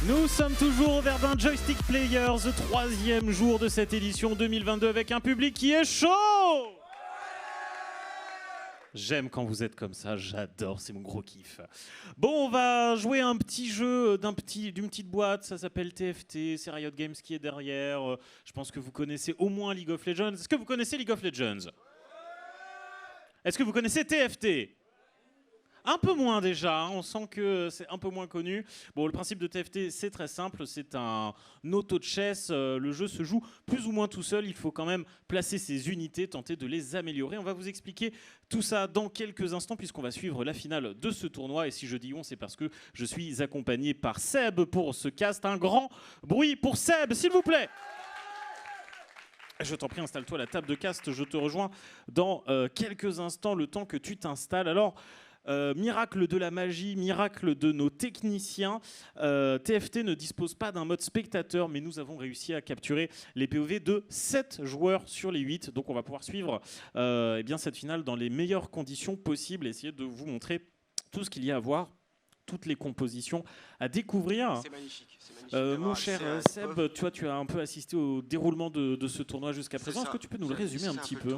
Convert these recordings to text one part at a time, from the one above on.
Nous sommes toujours au Verdun Joystick Players, troisième jour de cette édition 2022 avec un public qui est chaud. J'aime quand vous êtes comme ça, j'adore, c'est mon gros kiff. Bon, on va jouer un petit jeu d'une petite boîte, ça s'appelle TFT, c'est Riot Games qui est derrière. Je pense que vous connaissez au moins League of Legends. Est-ce que vous connaissez League of Legends? Est-ce que vous connaissez TFT? Un peu moins déjà, hein, on sent que c'est un peu moins connu. Bon, le principe de TFT, c'est très simple, c'est un auto-chess. Le jeu se joue plus ou moins tout seul, il faut quand même placer ses unités, tenter de les améliorer. On va vous expliquer tout ça dans quelques instants puisqu'on va suivre la finale de ce tournoi. Et si je dis on, c'est parce que je suis accompagné par Seb pour ce cast. Un grand bruit pour Seb, s'il vous plaît. Je t'en prie, installe-toi à la table de cast, je te rejoins dans quelques instants, le temps que tu t'installes. Alors, miracle de la magie, miracle de nos techniciens, TFT ne dispose pas d'un mode spectateur, mais nous avons réussi à capturer les POV de 7 joueurs sur les 8. Donc on va pouvoir suivre eh bien, cette finale dans les meilleures conditions possibles, essayer de vous montrer tout ce qu'il y a à voir, toutes les compositions à découvrir. C'est magnifique. Mon cher Seb, tu as un peu assisté au déroulement de ce tournoi jusqu'à présent. Est-ce que tu peux nous le résumer un petit peu?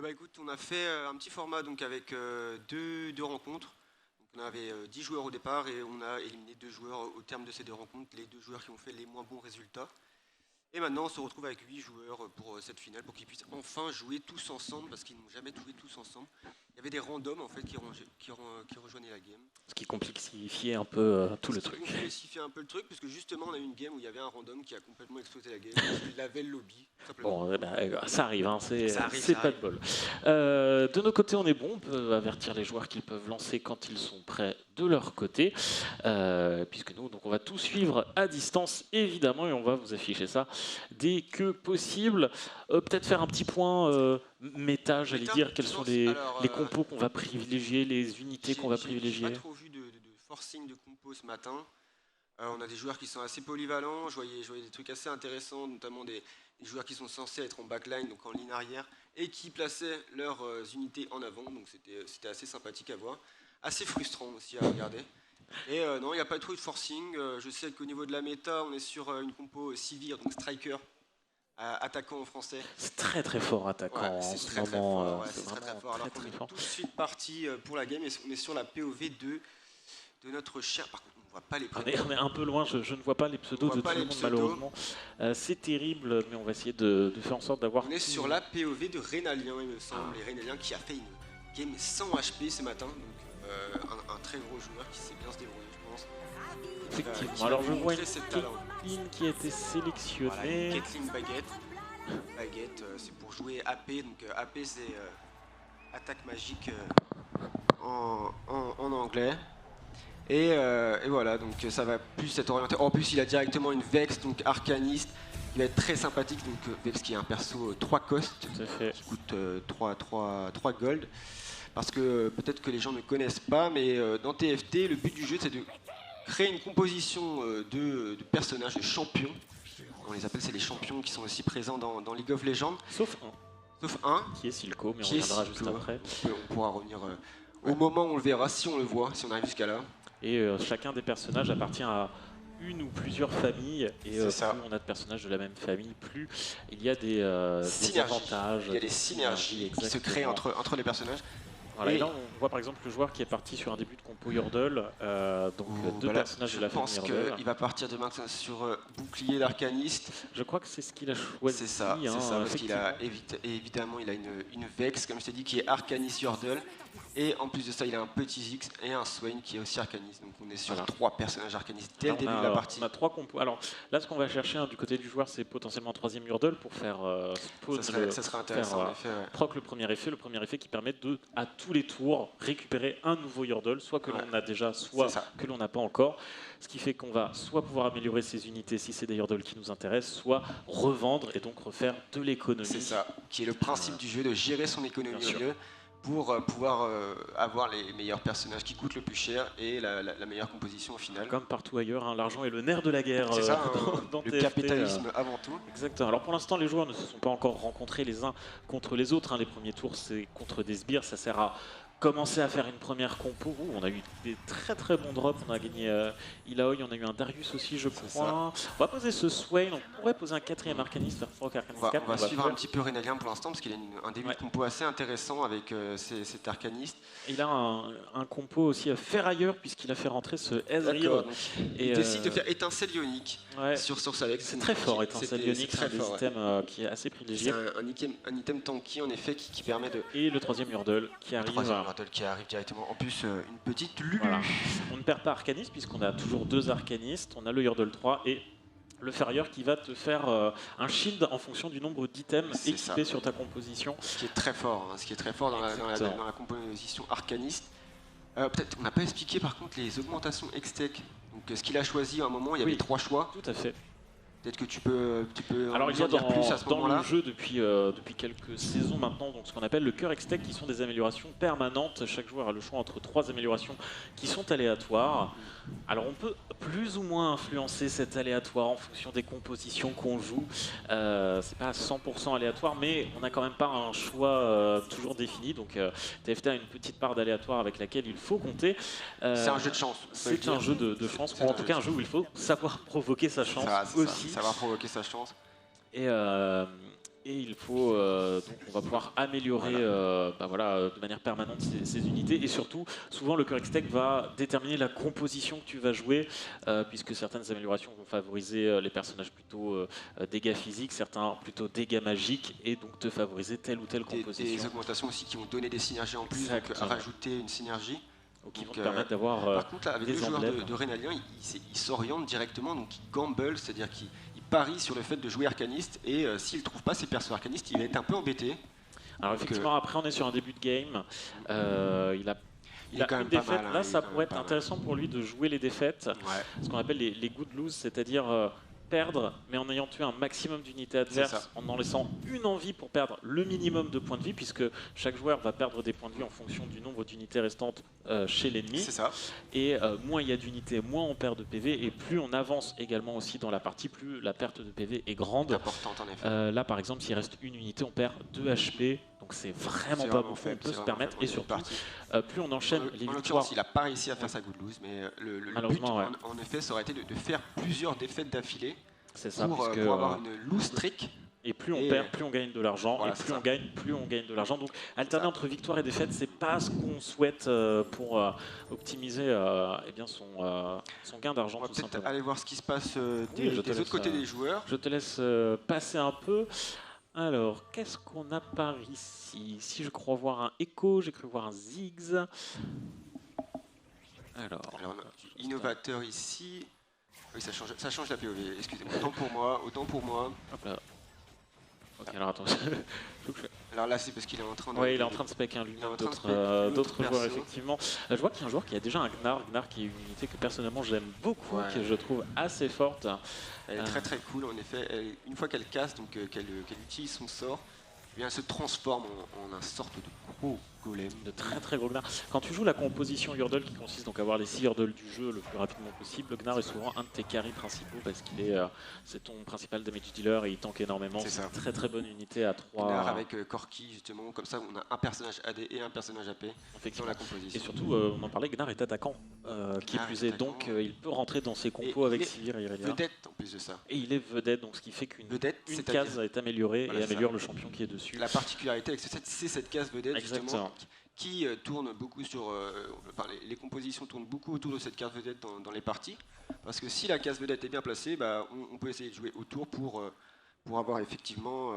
Écoute, on a fait un petit format donc, avec deux rencontres. Donc, on avait 10 joueurs au départ et on a éliminé 2 joueurs au terme de ces 2 rencontres, les 2 joueurs qui ont fait les moins bons résultats. Et maintenant, on se retrouve avec 8 joueurs pour cette finale, pour qu'ils puissent enfin jouer tous ensemble, parce qu'ils n'ont jamais joué tous ensemble. Il y avait des randoms en fait, qui rejoignaient la game. Ce qui complexifiait un peu tout le truc. Ce qui complexifiait un peu le truc, parce que justement, on a eu une game où il y avait un random qui a complètement explosé la game, il avait le lobby. Bon, ça arrive, hein, c'est pas de bol. De nos côtés, on est bon, on peut avertir les joueurs qu'ils peuvent lancer quand ils sont prêts de leur côté, puisque nous, donc, on va tout suivre à distance, évidemment, et on va vous afficher ça dès que possible. Peut-être faire un petit point méta, j'allais dire, quels sont les compos qu'on va privilégier, les unités qu'on va privilégier. J'ai pas trop vu de forcing de compos ce matin. On a des joueurs qui sont assez polyvalents, je voyais des trucs assez intéressants, notamment des joueurs qui sont censés être en backline, donc en ligne arrière, et qui plaçaient leurs unités en avant, donc c'était assez sympathique à voir. Assez frustrant aussi à regarder. Et non, il n'y a pas trop de forcing. Je sais qu'au niveau de la méta, on est sur une compo Sivir, donc striker, attaquant en français. C'est très très fort attaquant en ce moment. C'est très très fort. Alors qu'on est tout de suite parti pour la game et on est sur la POV de notre cher. Par contre, on ne voit pas les pseudos. On est un peu loin, je ne vois pas les pseudos de tout le monde malheureusement. C'est terrible, mais on va essayer de faire en sorte d'avoir... On est sur la POV de Rénalien, il me semble. Et Rénalien qui a fait une game sans HP ce matin. Donc un très gros joueur qui sait bien se débrouiller, je pense. Effectivement. Alors je vois une Caitlyn qui a été sélectionnée. Voilà, une Caitlyn Baguette. Baguette, c'est pour jouer AP. Donc AP, c'est attaque magique en anglais. Et voilà, donc ça va plus être orienté. En plus, il a directement une Vex, donc arcaniste, qui va être très sympathique. Donc Vex qui est un perso 3 cost, qui coûte 3 gold. Parce que peut-être que les gens ne connaissent pas, mais dans TFT, le but du jeu, c'est de créer une composition de personnages, de champions. On les appelle, c'est les champions qui sont aussi présents dans League of Legends. Sauf un. Qui est Silco, mais on reviendra juste après. On pourra revenir au moment où on le verra, si on le voit, si on arrive jusqu'à là. Et chacun des personnages appartient à une ou plusieurs familles, et plus on a de personnages de la même famille, plus il y a des avantages. Il y a des synergies qui se créent entre les personnages. Voilà, et là, on voit par exemple le joueur qui est parti sur un début de compo Yordle, donc 2 personnages de la famille Yordle. Je pense qu'il va partir demain sur bouclier d'arcaniste. Je crois que c'est ce qu'il a choisi. C'est ça, parce qu'il a évidemment il a une Vex, comme je t'ai dit, qui est arcaniste Yordle. Et en plus de ça, il a un petit Ziggs et un Swain qui est aussi arcaniste. Donc on est sur 3 personnages arcanistes dès le début de la partie. On a 3 compos. Alors là, ce qu'on va chercher du côté du joueur, c'est potentiellement un 3e Yordle pour faire ça serait intéressant, en effet, proc le premier effet qui permet de, à tous les tours, récupérer un nouveau Yordle, soit que l'on a déjà, soit que l'on n'a pas encore. Ce qui fait qu'on va soit pouvoir améliorer ses unités si c'est des Yordles qui nous intéressent, soit revendre et donc refaire de l'économie. C'est ça, qui est le principe du jeu, de gérer son économie au mieux, pour pouvoir avoir les meilleurs personnages qui coûtent le plus cher et la meilleure composition au final. Comme partout ailleurs, hein, l'argent est le nerf de la guerre. C'est ça, dans le TFT, capitalisme avant tout. Exactement. Alors pour l'instant, les joueurs ne se sont pas encore rencontrés les uns contre les autres. Hein. Les premiers tours, c'est contre des sbires, ça sert à commencer à faire une première compo. On a eu des très très bons drops. On a gagné Ilaoi, on a eu un Darius aussi, je crois. On va poser ce Swain. On pourrait poser un 4e Arcaniste, faire Frog Arcaniste 4. On va suivre un petit peu Renalien pour l'instant parce qu'il a un début de compo assez intéressant avec cet Arcaniste. Il a un compo aussi ferrailleur puisqu'il a fait rentrer ce Ezreal. Il décide de faire étincelle ionique sur Salix. C'est très fort, étincelle ionique. C'est un des items qui est assez privilégié. C'est un item tanky en effet qui permet de. Et le 3e Yordle qui arrive. Directement. En plus, une petite Lulu. Voilà. On ne perd pas Arcaniste puisqu'on a toujours 2 Arcanistes. On a le Yordle 3 et le ferrailleur qui va te faire un shield en fonction du nombre d'items équipés sur ta composition. Ce qui est très fort, dans la composition Arcaniste. Peut-être on n'a pas expliqué par contre les augmentations Hextech. Donc ce qu'il a choisi à un moment, il y avait 3 choix. Tout à fait. Peut-être que tu peux alors, il y a dire plus à ce moment-là. Dans le jeu depuis quelques saisons maintenant, donc ce qu'on appelle le cœur Hextech, qui sont des améliorations permanentes. Chaque joueur a le choix entre 3 améliorations qui sont aléatoires. Alors on peut plus ou moins influencer cet aléatoire en fonction des compositions qu'on joue. C'est pas à 100% aléatoire, mais on n'a quand même pas un choix toujours défini. Donc TFT a une petite part d'aléatoire avec laquelle il faut compter. C'est un jeu de chance. C'est un jeu de chance, ou en tout cas un jeu où il faut savoir provoquer sa chance aussi. Ça va provoquer sa chance. Et il faut donc on va pouvoir améliorer de manière permanente ces unités, et surtout souvent le cœur Hextech va déterminer la composition que tu vas jouer, puisque certaines améliorations vont favoriser les personnages plutôt dégâts physiques, certains plutôt dégâts magiques, et donc te favoriser telle ou telle composition. Des augmentations aussi qui vont donner des synergies en plus, donc à rajouter une synergie. Qui vont te permettre d'avoir par contre là, avec le joueur de Renalien, il s'oriente directement, donc il gamble, c'est-à-dire qu'il parie sur le fait de jouer Arcaniste, et s'il ne trouve pas ses persos Arcanistes, il va être un peu embêté. Alors effectivement, après on est sur un début de game, il a quand une défaite, là ça pourrait être intéressant pour lui de jouer les défaites, ce qu'on appelle les good lose, c'est-à-dire perdre, mais en ayant tué un maximum d'unités adverses, en laissant une envie pour perdre le minimum de points de vie, puisque chaque joueur va perdre des points de vie en fonction du nombre d'unités restantes chez l'ennemi. C'est ça. Et moins il y a d'unités, moins on perd de PV, et plus on avance également aussi dans la partie, plus la perte de PV est grande. Importante, en effet. Là par exemple, s'il reste une unité, on perd 2 HP, donc c'est vraiment pas beaucoup, on peut se permettre, et surtout, plus on enchaîne les victoires. En l'occurrence, il n'a pas réussi à faire sa good lose, mais le but, en effet, ça aurait été de faire plusieurs défaites d'affilée. C'est ça, pour avoir une loose streak. Et plus on perd, plus on gagne de l'argent. Voilà, et plus on gagne, plus on gagne de l'argent. Donc alterner entre victoire et défaite, c'est pas ce qu'on souhaite pour optimiser son gain d'argent. On va peut-être aller voir ce qui se passe des autres côtés des joueurs. Je te laisse passer un peu. Alors, qu'est-ce qu'on a par ici? Ici, je crois voir un Echo, j'ai cru voir un Ziggs. Alors on a innovateur ici. Oui, ça change la POV, excusez-moi. Autant pour moi. Hop là. Ok, alors attends. Alors là, c'est parce qu'il est en train de... Oui, il est en train de spec lui-même d'autres joueurs, effectivement. Je vois qu'il y a un joueur qui a déjà un Gnar qui est une unité que personnellement j'aime beaucoup, que je trouve assez forte. Elle est très très cool, en effet. Une fois qu'elle casse, donc qu'elle utilise son sort, elle se transforme en un sorte de gros golem. De très très gros Gnar. Quand tu joues la composition Yordle, qui consiste donc à avoir les 6 Yordles du jeu le plus rapidement possible, le Gnar est souvent un de tes carries principaux parce qu'il est c'est ton principal damage dealer et il tank énormément. C'est une très très bonne unité à 3. Gnar avec Corki justement, comme ça on a un personnage AD et un personnage AP dans la composition. Et surtout, on en parlait, Gnar est attaquant, qui est plus est, donc il peut rentrer dans ses compos avec Sivir et Irelia. Vedette en plus de ça. Et il est vedette, donc ce qui fait qu'une case est améliorée et améliore le champion qui est dessus. La particularité avec c'est cette case vedette justement qui tourne beaucoup sur... les compositions tournent beaucoup autour de cette case vedette dans les parties. Parce que si la case vedette est bien placée, on peut essayer de jouer autour pour avoir effectivement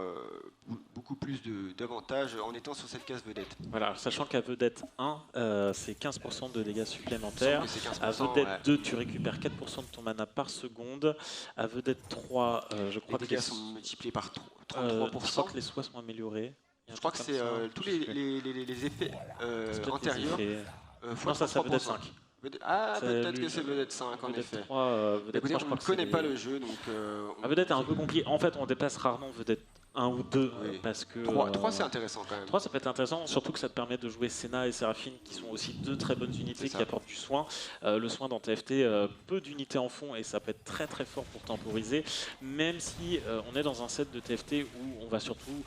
beaucoup plus d'avantages en étant sur cette case vedette. Voilà, sachant qu'à vedette 1, c'est 15% de dégâts supplémentaires. À vedette 2, tu récupères 4% de ton mana par seconde. À vedette 3, je crois que les dégâts sont multipliés par 33%. Je crois que les soins sont améliorés. Je crois que c'est tous les effets antérieurs. Non, ça vedette 5. Peut-être que c'est vedette 5 en effet. 3, vedette 3, je ne connais pas le jeu, donc... vedette est un peu compliqué. En fait, on dépasse rarement vedette un ou deux, Oui. parce que 3 c'est intéressant quand même. 3 ça peut être intéressant, surtout que ça te permet de jouer Senna et Séraphine qui sont aussi deux très bonnes unités qui apportent du soin. Le soin dans TFT, peu d'unités en fond et ça peut être très très fort pour temporiser, même si on est dans un set de TFT où on va surtout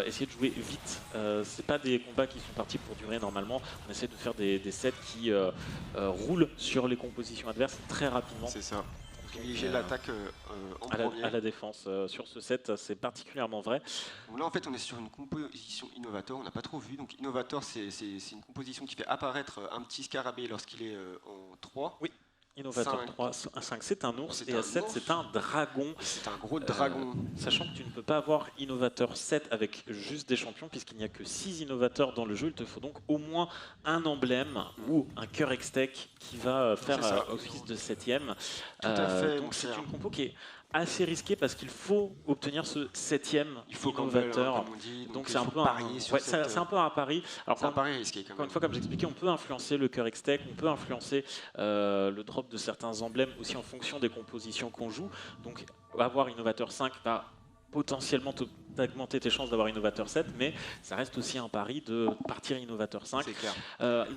essayer de jouer vite. C'est pas des combats qui sont partis pour durer normalement, on essaie de faire des sets qui roulent sur les compositions adverses très rapidement. C'est ça. Privilégier l'attaque en premier. À la défense. Sur ce set, c'est particulièrement vrai. Donc là, en fait, on est sur une composition Innovator, on n'a pas trop vu. Donc Innovator, c'est une composition qui fait apparaître un petit scarabée lorsqu'il est en 3. Oui. Innovator 3, 5 c'est un ours et à 7 c'est un dragon. C'est un gros dragon. Sachant que tu ne peux pas avoir Innovator 7 avec juste des champions puisqu'il n'y a que 6 innovateurs dans le jeu, il te faut donc au moins un emblème ou un cœur Hextech qui va faire office de 7ème. Tout à fait. Donc c'est une compo qui est assez risqué parce qu'il faut obtenir ce 7ème innovateur. Donc c'est un peu un pari. Alors, c'est un pari risqué quand même. Encore une fois, comme j'expliquais, on peut influencer le cœur Hextech, on peut influencer le drop de certains emblèmes aussi en fonction des compositions qu'on joue. Donc avoir Innovateur 5 va potentiellement augmenter tes chances d'avoir Innovateur 7, mais ça reste aussi un pari de partir Innovateur 5. C'est clair.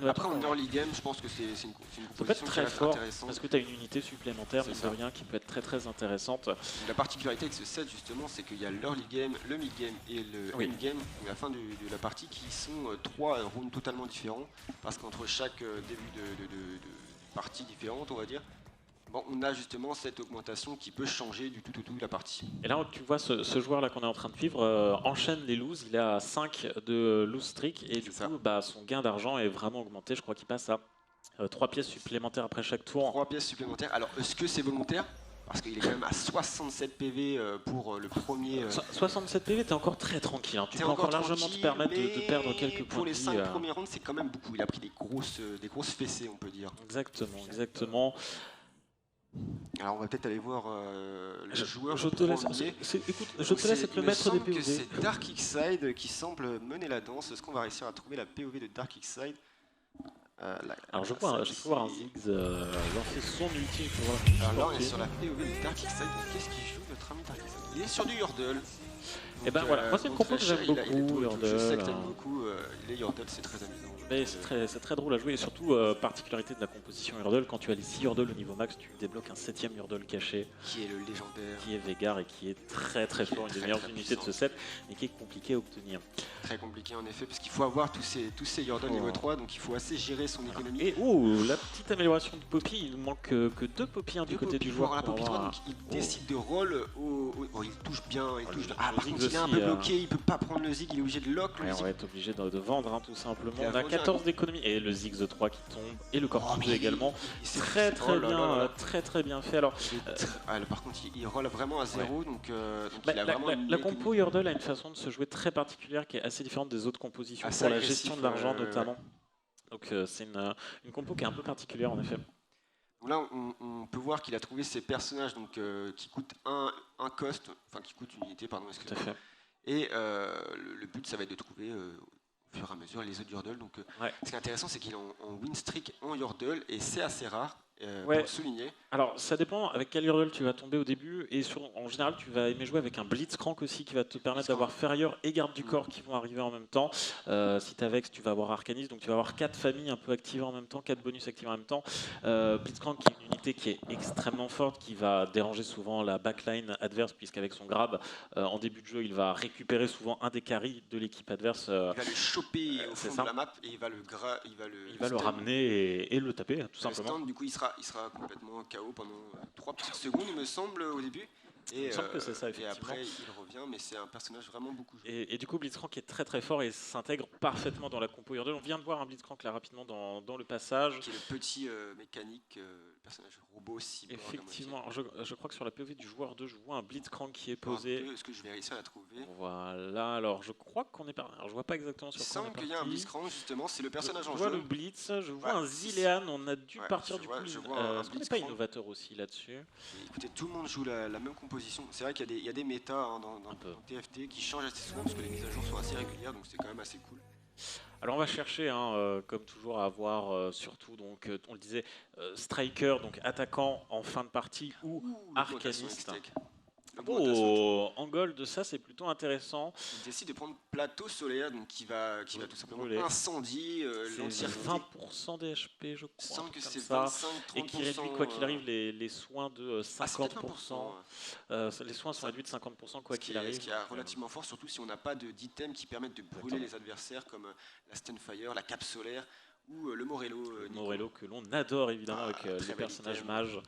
Après, en early game, je pense que c'est une composition très fort parce que tu as une unité supplémentaire, mais c'est rien qui peut être très très intéressante. La particularité avec ce set, justement, c'est qu'il y a l'early game, le mid game et le end game, la fin de la partie, qui sont 3 rounds totalement différents, parce qu'entre chaque début de partie différente, on va dire, bon, on a justement cette augmentation qui peut changer du tout la partie. Et là, tu vois ce joueur-là qu'on est en train de vivre enchaîne les loses. Il a 5 de lose streak et du coup, son gain d'argent est vraiment augmenté. Je crois qu'il passe à 3 pièces supplémentaires après chaque tour. 3 pièces supplémentaires. Alors, est-ce que c'est volontaire ? Parce qu'il est quand même à 67 PV pour le premier. 67 PV, t'es encore très tranquille. Hein. Tu peux encore largement te permettre de perdre quelques points. Pour les 5 premiers rounds, c'est quand même beaucoup. Il a pris des grosses fessées, on peut dire. Exactement. Alors on va peut-être aller voir le joueur. Je te laisse être le maître des POV. C'est Darkixide qui semble mener la danse. Est-ce qu'on va réussir à trouver la POV de Darkixide? Alors je peux voir un Ziggs lancer son ulti. Alors là on est sur la POV de Darkixide. Qu'est-ce qu'il joue notre ami Darkixide? Il est sur du Yordle. Et ben voilà, moi c'est une compo que j'aime beaucoup, Yordle. Je sais que t'aimes beaucoup, les Yordle c'est très amusant. Mais c'est très drôle à jouer et surtout, particularité de la composition Yordle, quand tu as les 6 Yordle au niveau max, tu débloques un 7ème Yordle caché. Qui est le légendaire. Qui est Vegar et qui est très fort, une des meilleures unités de ce set, mais qui est compliqué à obtenir. Très compliqué en effet, parce qu'il faut avoir tous ces Yordle niveau 3, donc il faut assez gérer son économie. Et la petite amélioration de Poppy, il ne manque que 2 Poppy du côté du joueur. La Poppy 3, donc il décide de roll il touche bien, par contre il est un peu bloqué, il peut pas prendre le Zig, il est obligé de lock le Zig. On va être obligé de vendre tout simplement. On a 14 d'économie et le Ziggs 3 qui tombe et le corps 2 également. Très bien fait. Alors, par contre il roll vraiment à 0, donc il a vraiment la compo Yordle a une façon de se jouer très particulière qui est assez différente des autres compositions pour la gestion de l'argent notamment. Donc c'est une compo qui est un peu particulière en effet. Donc là, on peut voir qu'il a trouvé ces personnages donc, qui coûtent un cost, enfin qui coûtent une unité, pardon, excusez-moi. Et le but, ça va être de trouver au fur et à mesure les autres Yordle. Donc, ce qui est intéressant, c'est qu'il est en win streak en Yordle et c'est assez rare. Pour le souligner. Alors ça dépend avec quel Yordle tu vas tomber au début et en général tu vas aimer jouer avec un Blitzcrank aussi qui va te permettre d'avoir Ferrier et Garde du Corps qui vont arriver en même temps. Si tu as Vex, tu vas avoir Arcanis, donc tu vas avoir 4 familles un peu activées en même temps, 4 bonus activés en même temps. Blitzcrank qui est une unité qui est extrêmement forte, qui va déranger souvent la backline adverse puisqu'avec son grab en début de jeu il va récupérer souvent un des carries de l'équipe adverse. Il va le choper au fond de la map et il va le ramener et le taper tout simplement. Du coup il sera complètement KO pendant 3 petites secondes, il me semble, au début. Et, que c'est ça, et après, il revient, mais c'est un personnage vraiment beaucoup joué. Et du coup, Blitzcrank est très fort et s'intègre parfaitement dans la compo Yordle. On vient de voir un Blitzcrank là rapidement dans le passage. Qui est le petit mécanique, le personnage robot cyborg. Effectivement, je crois que sur la POV du joueur 2, je vois un Blitzcrank qui est posé. Est-ce que je vais réussir à la trouver? Voilà, alors je crois qu'on est parti. Alors je vois pas exactement sur quoi on est parti. Il semble qu'il y a un Blitzcrank, justement, c'est le personnage en jeu. Je vois le Blitz, je vois un Zilean, on a dû partir du coup. Est-ce qu'on n'est pas innovateur aussi là-dessus? Écoutez, tout le monde joue la même composition. C'est vrai qu'il y a des méta dans TFT qui changent assez souvent parce que les mises à jour sont assez régulières, donc c'est quand même assez cool. Alors on va chercher, comme toujours, à avoir surtout, donc, on le disait, striker, donc attaquant en fin de partie ou arcaniste. Oh, en gold, ça c'est plutôt intéressant. Il décide de prendre plateau solaire, donc qui va tout simplement incendier l'entièreté. 20% des HP, je crois. Il semble que c'est 25-30%. Et qui réduit, quoi qu'il arrive, les soins de 50%. Les soins sont réduits de 50%, quoi qu'il arrive. Ce qui est relativement fort, surtout si on n'a pas d'items qui permettent de brûler les adversaires, comme la Stunfire, la cape solaire ou le Morello. Morello que l'on adore évidemment avec les personnages mages.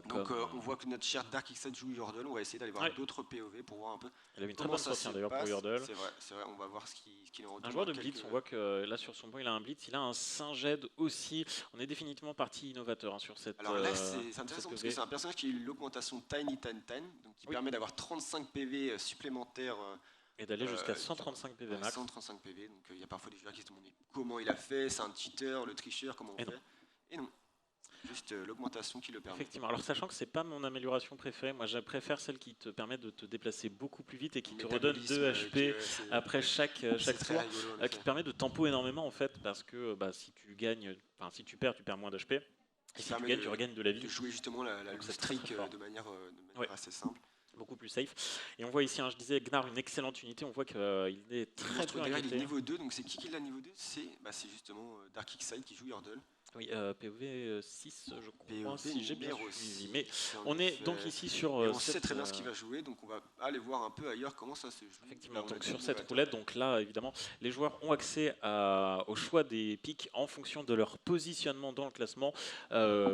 Donc on voit que notre cher Dark X7 joue Yordle, on va essayer d'aller voir d'autres POV pour voir un peu. Elle a une très bonne sortie d'ailleurs pour Yordle. C'est vrai, on va voir ce qu'il en retourne. Un joueur de Blitz, on voit que là sur son banc il a un Blitz, il a un Singed aussi. On est définitivement parti innovateur sur cette. Alors là c'est intéressant parce que c'est un personnage qui a eu l'augmentation Tiny Tan Tan, donc qui permet d'avoir 35 PV supplémentaires. Et d'aller jusqu'à 135 PV max. 135 PV, donc il y a parfois des joueurs qui se demandent comment il a fait, c'est un cheater, le tricheur, comment on fait. Et non. Juste l'augmentation qui le permet. Effectivement. Alors sachant que c'est pas mon amélioration préférée, moi je préfère celle qui te permet de te déplacer beaucoup plus vite et qui te redonne 2 HP après chaque tour, qui te permet de tempo énormément en fait, parce que si tu gagnes, enfin si tu perds moins d'HP, et si tu gagnes, tu regagnes de la vie. De jouer justement le streak de manière assez simple. Beaucoup plus safe. Et on voit ici, je disais, Gnar, une excellente unité. On voit qu'il est très peu inquiété. Il est niveau 2, donc c'est qui l'a niveau 2 ? C'est justement Dark X7 qui joue Yordle. Oui, POV 6, je crois, si j'ai bien suivi. Mais on est donc ici sur. On sait très bien ce qu'il va jouer, donc on va aller voir un peu ailleurs comment ça se joue. Effectivement, donc sur cette roulette, donc là, évidemment, les joueurs ont accès au choix des pics en fonction de leur positionnement dans le classement.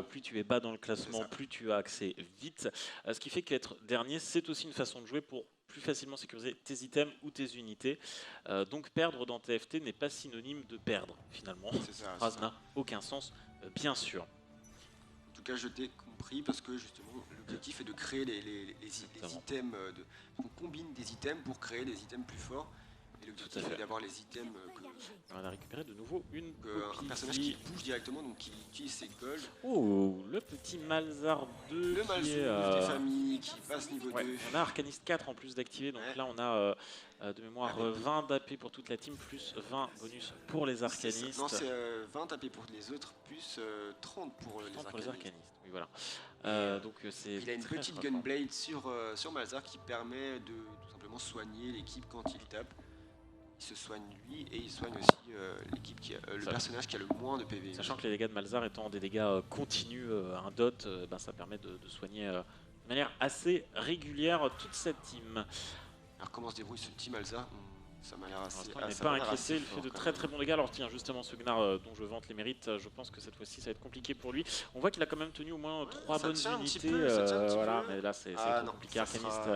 Plus tu es bas dans le classement, plus tu as accès vite. Ce qui fait qu'être dernier, c'est aussi une façon de jouer pour plus facilement sécuriser tes items ou tes unités. Donc perdre dans TFT n'est pas synonyme de perdre, finalement. Cette phrase n'a aucun sens, bien sûr. En tout cas, je t'ai compris, parce que justement, l'objectif est de créer les items, on combine des items pour créer des items plus forts. Et l'objectif est d'avoir les items on a récupéré de nouveau un personnage qui bouge directement, donc qui utilise ses gold. Oh, le petit Malzard 2. Le Malzard des familles qui passe niveau 2. On a Arcanist 4 en plus d'activer, donc là on a de mémoire 20 d'AP pour toute la team, plus 20 bonus pour les Arcanistes. Non, c'est 20 AP pour les autres, plus 30 pour les Arcanistes. Oui, voilà. Donc il a une petite Gunblade sur Malzard qui permet de tout simplement soigner l'équipe quand il tape. Il se soigne lui et il soigne aussi l'équipe le personnage qui a le moins de PV. Sachant que les dégâts de Malzard étant des dégâts continus, un dot, ça permet de soigner de manière assez régulière toute cette team. Alors comment se débrouille ce petit Malzard ? Ça m'a l'air assez. Il n'est pas inquiété, il fait de très très bons dégâts. Alors tiens, justement, ce Gnar dont je vante les mérites, je pense que cette fois-ci ça va être compliqué pour lui. On voit qu'il a quand même tenu au moins 3 bonnes unités. Voilà, mais là c'est compliqué. Arcaniste,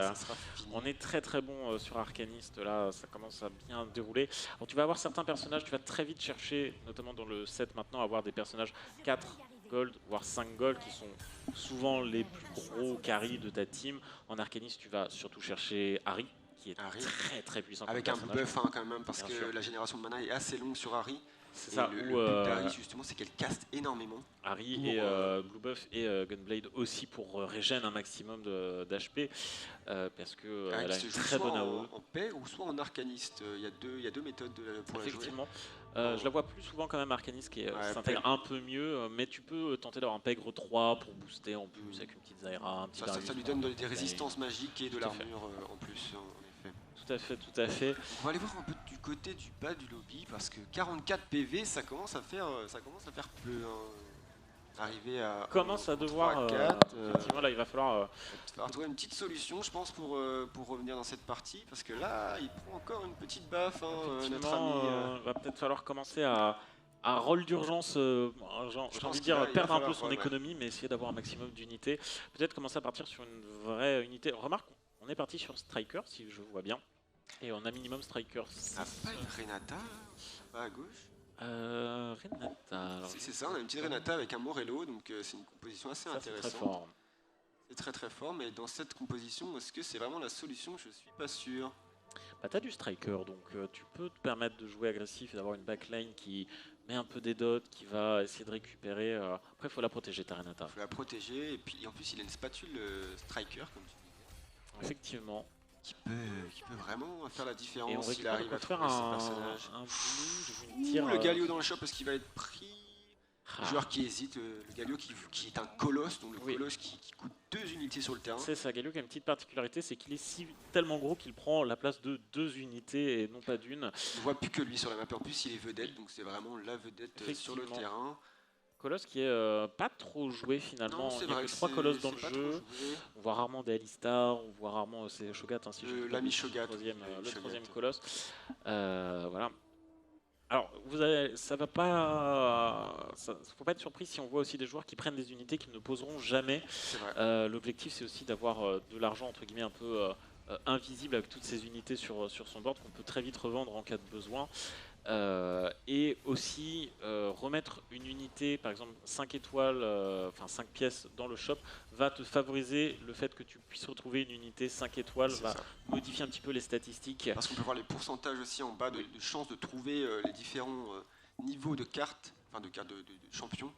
on est très très bon sur Arcaniste, là ça commence à bien dérouler. Alors tu vas avoir certains personnages, tu vas très vite chercher, notamment dans le set maintenant, avoir des personnages 4 gold, voire 5 gold qui sont souvent les plus gros carries de ta team. En Arcaniste, tu vas surtout chercher Ahri, qui est très très puissant. Avec un buff quand même, parce que la génération de mana est assez longue sur Ahri. C'est ça. Le but d'Ahri justement, c'est qu'elle caste énormément. Ahri et Blue Buff et Gunblade aussi pour régène un maximum d'HP, parce que elle a une très bonne AOE. En paix ou soit en arcaniste, il y a deux méthodes pour la jouer. Effectivement. Je la vois plus souvent quand même Arcaniste qui s'intègre un peu mieux, mais tu peux tenter d'avoir un Pegre 3 pour booster en plus avec une petite Zaira, un petit ça lui donne des résistances magiques et de l'armure en plus. Tout à fait. On va aller voir un peu du côté du bas du lobby parce que 44 PV, ça commence à faire peu. Arriver à commence à devoir 4, effectivement là il va falloir trouver une petite solution, je pense, pour revenir dans cette partie, parce que là il prend encore une petite baffe, notre ami. Va peut-être falloir commencer à rôle d'urgence, j'ai envie de dire perdre un peu son économie, mais essayer d'avoir un maximum d'unités. Peut-être commencer à partir sur une vraie unité. Remarque, on est parti sur Striker, si je vois bien. Et on a minimum Striker 6. Pas une Renata, pas à gauche. Renata. C'est ça, on a une petite Renata avec un Morello, donc c'est une composition assez intéressante. C'est très très fort, mais dans cette composition, est-ce que c'est vraiment la solution? Je suis pas sûr. T'as du Striker, donc tu peux te permettre de jouer agressif et d'avoir une backline qui met un peu des dots, qui va essayer de récupérer. Après, il faut la protéger, ta Renata. Il faut la protéger, et puis en plus, il a une spatule Striker, comme tu disais. Effectivement. Qui peut vraiment faire la différence. Et on s'il arrive à faire trouver ses personnages. Le Galio dans le shop parce qu'il va être pris. Le joueur qui hésite, le Galio qui est un colosse, donc le colosse qui coûte 2 unités sur le terrain. C'est ça, Galio qui a une petite particularité, c'est qu'il est tellement gros qu'il prend la place de 2 unités et non pas d'une. On ne voit plus que lui sur la map, en plus il est vedette, donc c'est vraiment la vedette sur le terrain. Colosse qui est pas trop joué finalement, il n'y a que 3 colosses dans le jeu. On voit rarement des Alistar, on voit rarement c'est Shogat, hein, si l'ami Shogat, le troisième colosse. Voilà. Alors, ça va pas, faut pas être surpris si on voit aussi des joueurs qui prennent des unités qu'ils ne poseront jamais. L'objectif, c'est aussi d'avoir de l'argent entre guillemets un peu invisible avec toutes ces unités sur son board qu'on peut très vite revendre en cas de besoin. Et aussi remettre une unité, par exemple 5 étoiles, enfin 5 pièces dans le shop, va te favoriser le fait que tu puisses retrouver une unité 5 étoiles, va modifier un petit peu les statistiques. Parce qu'on peut voir les pourcentages aussi en bas de chances de trouver les différents niveaux de cartes, enfin de cartes de champions.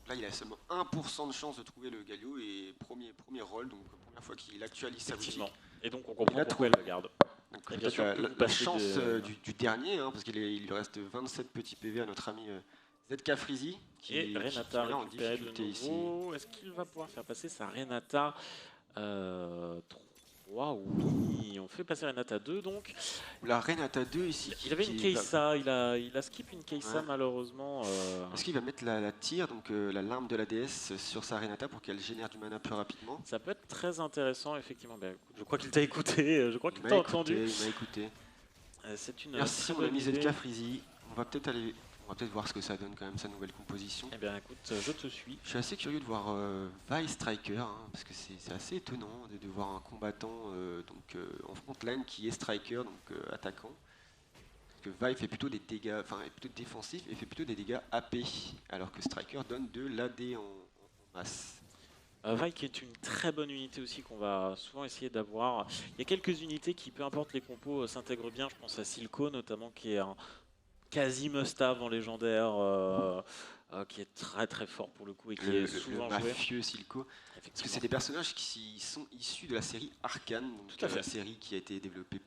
Là, il a seulement 1% de chance de trouver le Galio et premier rôle, donc première fois qu'il actualise sa boutique. Et donc on comprend pourquoi il le garde. Donc, bien sûr, la chance du dernier, hein, parce qu'il lui reste 27 petits PV à notre ami ZK Freezy, qui est là en difficulté ici. Est-ce qu'il va pouvoir faire passer sa Renata 3? Oui, on fait passer Renata 2 donc. La Renata 2 ici. Il avait une Keisa, il a skip une Keisa malheureusement. Est-ce qu'il va mettre la tire, donc la larme de la déesse, sur sa Renata pour qu'elle génère du mana plus rapidement? Ça peut être très intéressant effectivement. Ben, écoute, je crois qu'il t'a écouté, je crois qu'il t'a entendu. Il m'a écouté. C'est une Merci mon ami ZK Freezy. On va peut-être voir ce que ça donne quand même, sa nouvelle composition. Eh bien écoute, je te suis. Je suis assez curieux de voir Vi Striker, hein, parce que c'est assez étonnant de voir un combattant en frontline qui est Striker, donc attaquant. Parce que Vi fait plutôt des dégâts, enfin est plutôt défensif et fait plutôt des dégâts AP, alors que Striker donne de l'AD en masse. Vi qui est une très bonne unité aussi qu'on va souvent essayer d'avoir. Il y a quelques unités qui, peu importe les compos, s'intègrent bien. Je pense à Silco notamment qui est un quasi must-have en légendaire, qui est très très fort pour le coup et qui est souvent le joué. Mafieux Silco. Parce que c'est des personnages qui sont issus de la série Arcane, donc la série qui a été développée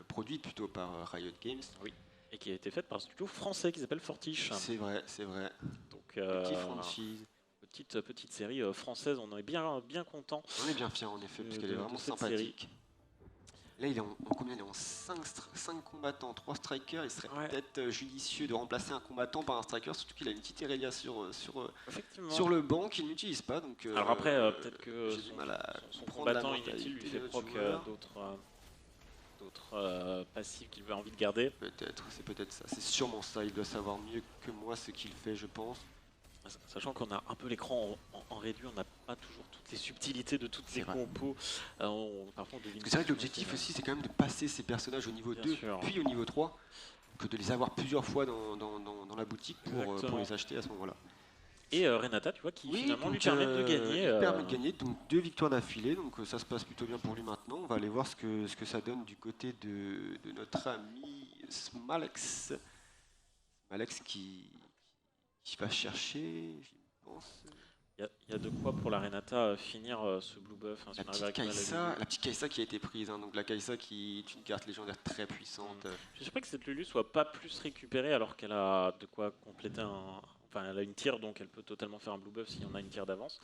produite plutôt par Riot Games. Oui. Et qui a été faite par un studio français qui s'appelle Fortiche. C'est vrai, c'est vrai. Donc petit franchise. Petite série française, on en est bien content. On est bien fiers en effet, parce qu'elle est vraiment sympathique. Là, il est en combien? Il est en 5 combattants, 3 strikers. Il serait peut-être judicieux de remplacer un combattant par un striker, surtout qu'il a une petite Irelia sur le banc qu'il n'utilise pas. Donc, alors après, peut-être que son combattant inutile lui fait proc d'autres passifs qu'il a envie de garder. Peut-être, c'est peut-être ça. C'est sûrement ça. Il doit savoir mieux que moi ce qu'il fait, je pense. Sachant qu'on a un peu l'écran en réduit, on n'a pas toujours toutes les subtilités de toutes les compos. Parfois on devine. C'est vrai que l'objectif aussi, c'est quand même de passer ces personnages au niveau 2, puis au niveau 3, que de les avoir plusieurs fois dans la boutique pour les acheter à ce moment-là. Et Renata, tu vois, qui finalement lui permet de gagner. Permet de gagner, donc 2 victoires d'affilée, donc ça se passe plutôt bien pour lui maintenant. On va aller voir ce que ça donne du côté de notre ami Smalex. Smalex qui va chercher, je pense. Il y a de quoi pour la Renata finir ce blue buff. Hein, la petite Kaisa qui a été prise, hein, donc la Kaisa qui est une carte légendaire très puissante. Je sais pas que cette Lulu soit pas plus récupérée alors qu'elle a de quoi compléter Enfin, elle a une tire, donc elle peut totalement faire un blue buff si on a une tire d'avance.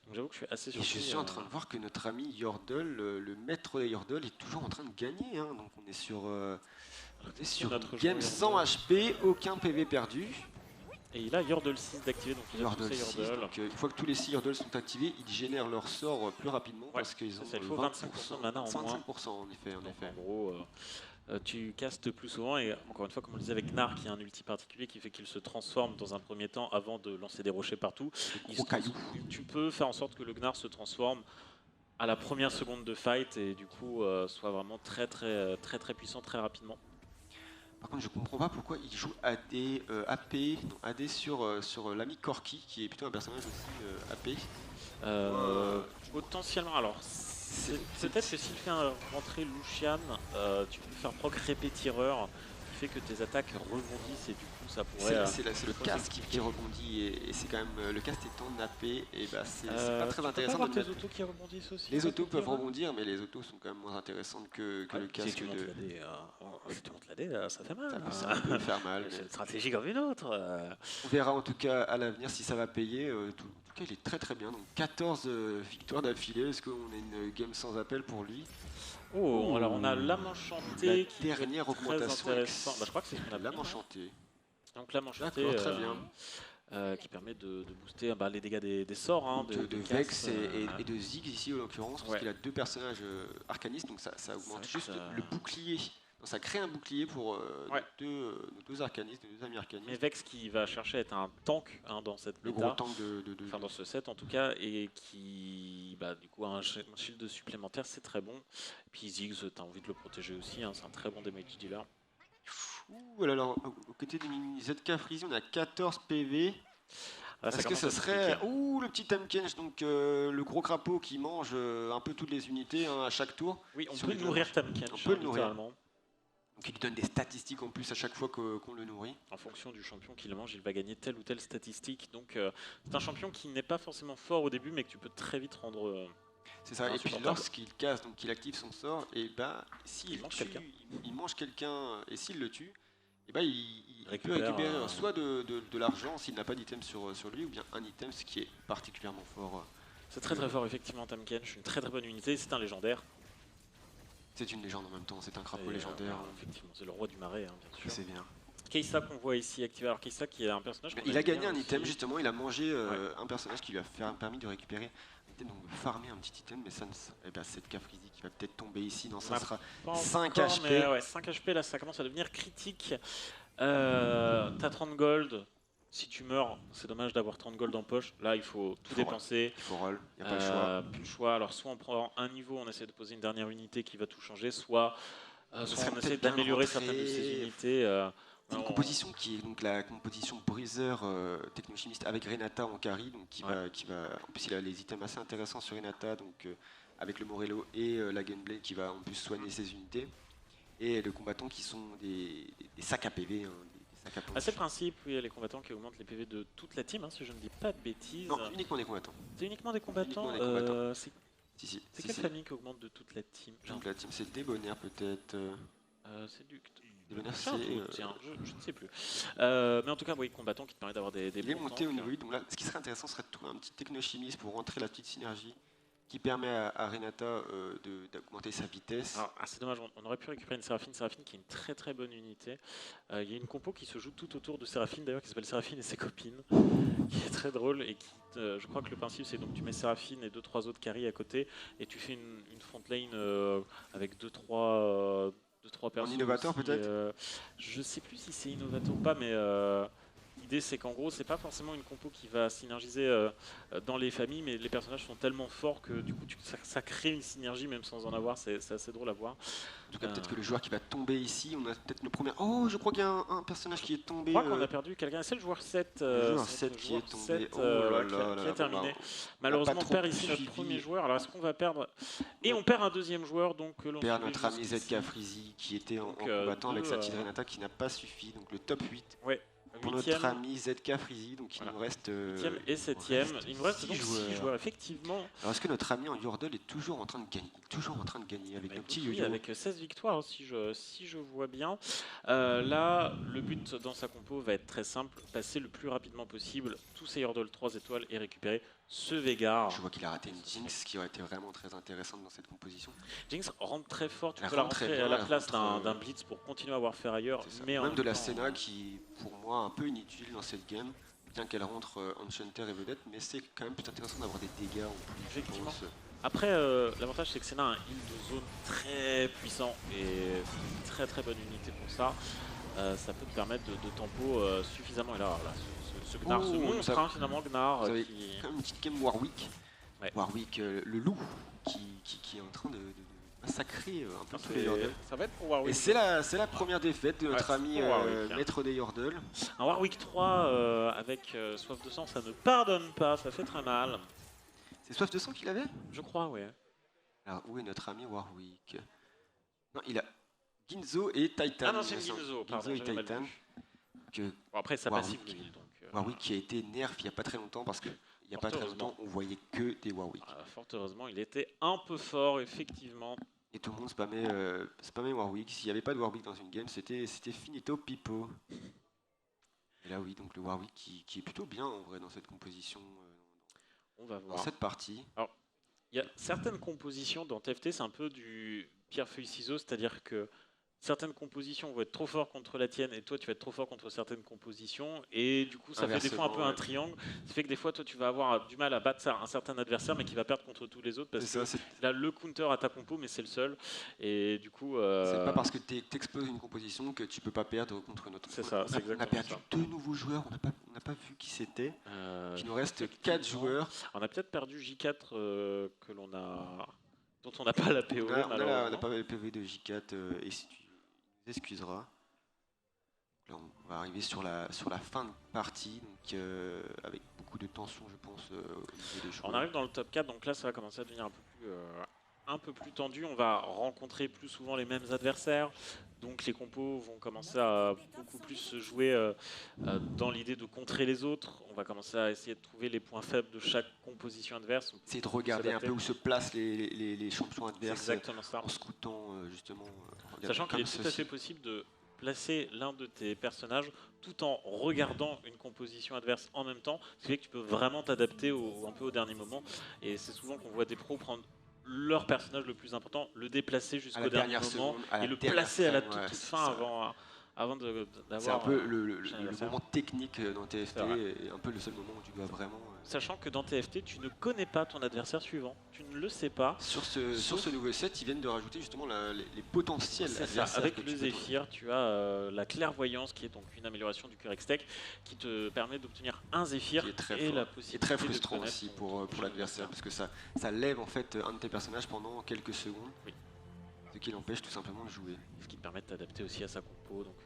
Donc j'avoue que je suis assez surpris. Et je suis en train de voir que notre ami Yordle, le maître des Yordle, est toujours en train de gagner. Hein, donc on est sur une game sans HP, aucun PV perdu. Et il a Yordle 6 d'activer, donc il a tous ses Yordle. Donc, une fois que tous les 6 Yordles sont activés, ils génèrent leur sort plus rapidement parce qu'ils ont il faut 25% de mana en moins. 25% en effet. En gros, tu castes plus souvent et encore une fois, comme on le disait avec Gnar, qui a un ulti particulier qui fait qu'il se transforme dans un premier temps avant de lancer des rochers partout. Tu peux faire en sorte que le Gnar se transforme à la première seconde de fight et du coup soit vraiment très puissant très rapidement. Par contre, je comprends pas pourquoi il joue AD sur l'ami Corki, qui est plutôt un personnage aussi AP. Potentiellement, alors peut-être que s'il fait rentrer Lucian, tu peux faire proc répétireur, qui fait que tes attaques rebondissent et du coup coup ça pourrait... C'est le cast qui rebondit et c'est quand même le cast étant nappé et bah c'est pas très intéressant. Tu peux pas avoir tes autos qui rebondissent aussi. Les autos peuvent rebondir mais les autos sont quand même moins intéressantes que le casque. Si tu montes la D, ça fait mal. Ça peut faire mal. C'est une stratégie comme une autre. On verra en tout cas à l'avenir si ça va payer. En tout cas il est très bien. Donc 14 victoires d'affilée. Est-ce qu'on a une game sans appel pour lui? Alors on a l'âme enchantée qui dernière augmentation. Je crois que c'est l'âme enchantée. Donc l'âme enchantée très bien. Qui permet de booster les dégâts des sorts. De Vex et de Ziggs ici en l'occurrence, parce qu'il a 2 personnages arcanistes, donc ça augmente juste le bouclier. Donc ça crée un bouclier pour nos deux arcanistes, nos 2 amis arcanistes. Mais Vex qui va chercher à être un tank dans cette méta, gros tank dans ce set en tout cas, et qui du coup a un shield supplémentaire, c'est très bon. Et puis Ziggs, tu as envie de le protéger aussi, c'est un très bon damage dealer. Alors, aux côtés des ZK Freezy, on a 14 PV. Est-ce que ce serait... le petit Tamkench, donc le gros crapaud qui mange un peu toutes les unités à chaque tour. Oui, on peut nourrir Tamkench. On peut le nourrir. Donc il lui donne des statistiques en plus à chaque fois qu'on le nourrit. En fonction du champion qu'il mange, il va gagner telle ou telle statistique. Donc c'est un champion qui n'est pas forcément fort au début, mais que tu peux très vite rendre... C'est ça, et puis lorsqu'il casse, donc qu'il active son sort, et s'il mange quelqu'un, et s'il le tue, et il peut récupérer soit de l'argent s'il n'a pas d'item sur lui, ou bien un item, ce qui est particulièrement fort. C'est très fort effectivement, Tamkench, une très bonne unité, c'est un légendaire. C'est une légende en même temps, c'est un crapaud légendaire. Effectivement, c'est le roi du marais, bien sûr. C'est bien. Kai'Sa qu'on voit ici activé, alors Kai'Sa qui est un personnage... Il a gagné un item justement, il a mangé un personnage qui lui a permis de récupérer... Donc de farmer un petit item, mais ça cette Freezy qui va peut-être tomber ici, ça sera 5 HP. 5 HP là ça commence à devenir critique. T'as 30 gold, si tu meurs c'est dommage d'avoir 30 gold en poche, là il faut tout dépenser. Il faut roll, il n'y a pas le choix. Plus le choix, alors soit on prend un niveau, on essaie de poser une dernière unité qui va tout changer, soit on essaie d'améliorer certaines de ces unités. C'est une composition qui est donc la composition briseur technochimiste avec Renata en carry, donc qui va. En plus, il a les items assez intéressants sur Renata, donc avec le Morello et la Gunblade qui va en plus soigner ses unités, et le combattant qui sont des sacs à PV. C'est le principe, oui, les combattants qui augmentent les PV de toute la team, si je ne dis pas de bêtises. Non, uniquement des combattants. C'est uniquement des combattants. C'est quelle famille qui augmente de toute la team? Donc la team, c'est Débonnaire peut-être. C'est du. Je ne sais plus. Mais en tout cas, combattant qui te permet d'avoir des il est monté au niveau 8, donc là, ce qui serait intéressant serait de trouver un petit technochimiste pour rentrer la petite synergie qui permet à Renata d'augmenter sa vitesse. C'est dommage, on aurait pu récupérer une Séraphine qui est une très bonne unité. Il y a une compo qui se joue tout autour de Séraphine d'ailleurs, qui s'appelle Séraphine et ses copines, qui est très drôle et qui, je crois que le principe c'est donc tu mets Séraphine et 2-3 autres carry à côté et tu fais une front lane avec 2-3 personnes. En innovateur peut-être je sais plus si c'est innovateur ou pas, mais l'idée c'est qu'en gros c'est pas forcément une compo qui va synergiser dans les familles, mais les personnages sont tellement forts que du coup ça crée une synergie même sans en avoir, c'est assez drôle à voir. En tout cas peut-être que le joueur qui va tomber ici, on a peut-être le premier... Oh, je crois qu'il y a un personnage qui est tombé. Je crois qu'on a perdu quelqu'un, c'est le joueur 7. Le joueur 7 qui est tombé, qui a terminé. Malheureusement on perd ici notre premier joueur, alors est-ce qu'on va perdre... Et on perd un deuxième joueur, donc... On perd notre ami ZK Freezy qui était en combattant avec sa petite Renata qui n'a pas suffi, donc le top 8. Ouais. Pour notre ami ZK Freezy, donc il nous reste 8e et 7e. Il nous reste donc 6 joueurs, effectivement. Alors est-ce que notre ami en Yordle est toujours en train de gagner, avec le petit yo-yo? Avec 16 victoires, si je vois bien. Là, le but dans sa compo va être très simple, passer le plus rapidement possible tous ses Yordle 3 étoiles et récupérer ce Veigar. Je vois qu'il a raté une Jinx qui aurait été vraiment très intéressante dans cette composition. Jinx rentre très fort, tu peux la rentrer à la place d'un Blitz pour continuer à avoir faire ailleurs. Mais même de la Senna qui, pour moi, un peu inutile dans cette game, bien qu'elle rentre Enchanter et Vedette, mais c'est quand même plus intéressant d'avoir des dégâts en plus. Effectivement. Après, l'avantage c'est que Senna a un heal de zone très puissant et c'est une très bonne unité pour ça. Ça peut te permettre de tempo suffisamment. Et là ce Gnar, ce monstre, finalement, Gnar. Vous avez quand même une petite game Warwick. Ouais. Warwick, le loup, qui est en train de massacrer un peu tous les Yordle. Ça va être pour Warwick. Et c'est la première défaite de notre ami maître des Yordle. Un Warwick 3 avec soif de sang, ça ne pardonne pas, ça fait très mal. C'est soif de sang qu'il avait? Je crois, oui. Alors, où est notre ami Warwick? Non, il a Ginzo et Titan. Ah non, c'est Ginzo, pardon, et Titan. Bon, après, ça passe donc. Warwick qui a été nerf il n'y a pas très longtemps parce qu'il n'y a pas très longtemps, on voyait que des Warwick. Fort heureusement, il était un peu fort, effectivement. Et tout le monde spammait Warwick. S'il n'y avait pas de Warwick dans une game, c'était finito pipo. Et là, oui, donc le Warwick qui est plutôt bien en vrai dans cette composition. On va voir. Dans cette partie. Alors, il y a certaines compositions dans TFT, c'est un peu du pierre-feuille-ciseaux, c'est-à-dire que certaines compositions vont être trop fortes contre la tienne et toi tu vas être trop fort contre certaines compositions et du coup ça fait des fois un peu un triangle. Ça fait que des fois toi tu vas avoir du mal à battre un certain adversaire mais qui va perdre contre tous les autres parce que là le counter à ta compo mais c'est le seul et du coup c'est pas parce que tu exploses une composition que tu peux pas perdre contre une autre. C'est ça, c'est exactement ça. On a perdu ça. 2 nouveaux joueurs, on n'a pas vu qui c'était. Il nous reste 4 joueurs. On a peut-être perdu J4 dont on n'a pas la POE malheureusement. On n'a pas la POE de J4 et si tu excusera. Là, on va arriver sur la fin de partie, donc avec beaucoup de tension, je pense, au niveau des joueurs. On arrive dans le top 4, donc là, ça va commencer à devenir un peu plus tendu. On va rencontrer plus souvent les mêmes adversaires, donc les compos vont commencer à beaucoup plus se jouer dans l'idée de contrer les autres. On va commencer à essayer de trouver les points faibles de chaque composition adverse. C'est de regarder un peu où se placent les champions adverses. Exactement ça. En scoutant justement. Sachant qu'il est tout à fait possible de placer l'un de tes personnages tout en regardant une composition adverse en même temps, ce qui fait que tu peux vraiment t'adapter un peu au dernier moment. Et c'est souvent qu'on voit des pros prendre leur personnage le plus important, le déplacer jusqu'au dernier moment et le placer à la toute fin avant d'avoir... C'est un peu le moment technique dans TFT et un peu le seul moment où tu dois vraiment... Sachant que dans TFT, tu ne connais pas ton adversaire suivant, tu ne le sais pas. Sur ce nouveau set, ils viennent de rajouter justement les potentiels adversaires. Avec le Zephyr, tu as la clairvoyance qui est donc une amélioration du Curex Tech qui te permet d'obtenir un Zephyr et la possibilité très frustrant aussi pour l'adversaire parce que ça lève en fait un de tes personnages pendant quelques secondes. Oui. Ce qui l'empêche tout simplement de jouer. Ce qui te permet de t'adapter aussi à sa compo. Donc